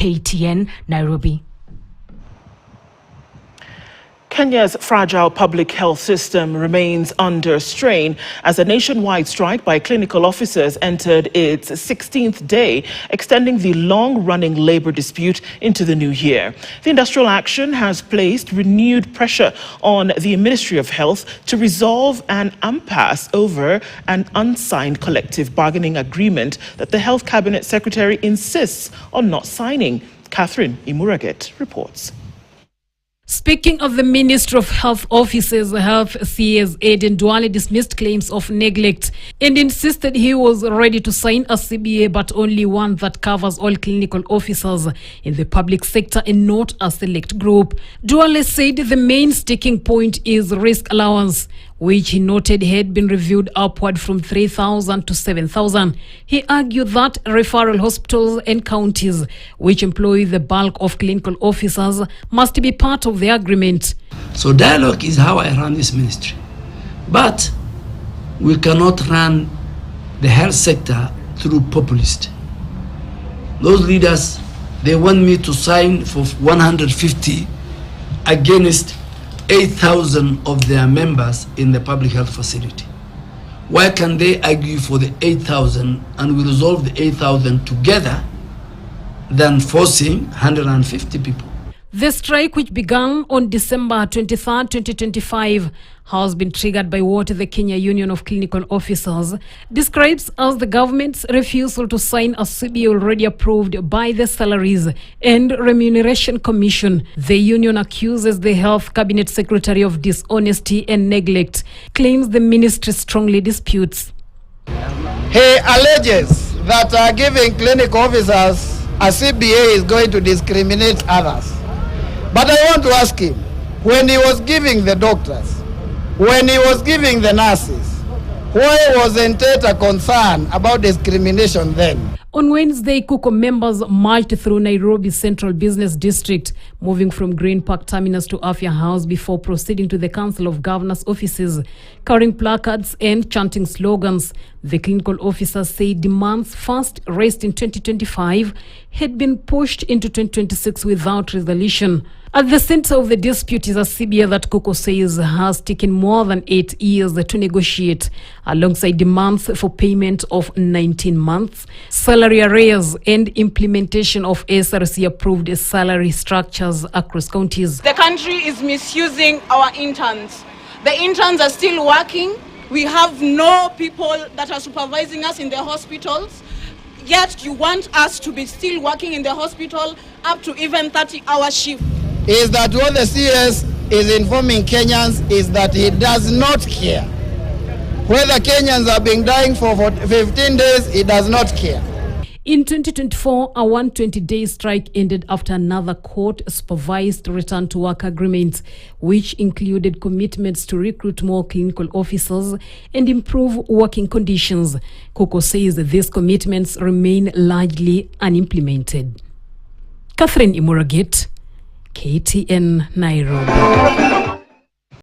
KTN, Nairobi. Kenya's fragile public health system remains under strain as a nationwide strike by clinical officers entered its 16th day, extending the long-running labor dispute into the new year. The industrial action has placed renewed pressure on the Ministry of Health to resolve an impasse over an unsigned collective bargaining agreement that the Health Cabinet Secretary insists on not signing. Catherine Imuraget reports. Speaking of the Ministry of Health officers, Health CS Aden Duale dismissed claims of neglect and insisted he was ready to sign a CBA, but only one that covers all clinical officers in the public sector and not a select group. Duale said the main sticking point is risk allowance, which he noted had been reviewed upward from 3,000 to 7,000. He argued that referral hospitals and counties, which employ the bulk of clinical officers, must be part of the agreement. So dialogue is how I run this ministry. But we cannot run the health sector through populist. Those leaders, they want me to sign for 150 against 8,000 of their members in the public health facility. Why can they argue for the 8,000 and we resolve the 8,000 together than forcing 150 people? The strike, which began on December 23, 2025, has been triggered by what the Kenya Union of Clinical Officers describes as the government's refusal to sign a CBA already approved by the Salaries and Remuneration Commission. The union accuses the Health Cabinet Secretary of dishonesty and neglect, claims the ministry strongly disputes. He alleges that giving clinical officers a CBA is going to discriminate others. But I want to ask him, when he was giving the doctors, when he was giving the nurses, why wasn't it a concern about discrimination then? On Wednesday, KUKO members marched through Nairobi's Central Business District, moving from Green Park Terminus to Afya House before proceeding to the Council of Governors' offices, carrying placards and chanting slogans. The clinical officers say demands first raised in 2025 had been pushed into 2026 without resolution. At the center of the dispute is a CBA that KUKO says has taken more than 8 years to negotiate, alongside demands for payment of 19 months, salary arrears, and implementation of SRC-approved salary structures across counties. The country is misusing our interns. The interns are still working. We have no people that are supervising us in the hospitals. Yet you want us to be still working in the hospital up to even 30-hour shift. Is that what the CS is informing Kenyans is that he does not care. Whether Kenyans are being dying for 15 days, he does not care. In 2024, a 120-day strike ended after another court-supervised return-to-work agreement, which included commitments to recruit more clinical officers and improve working conditions. KUKO says that these commitments remain largely unimplemented. Catherine Imuraget, KTN, Nairobi.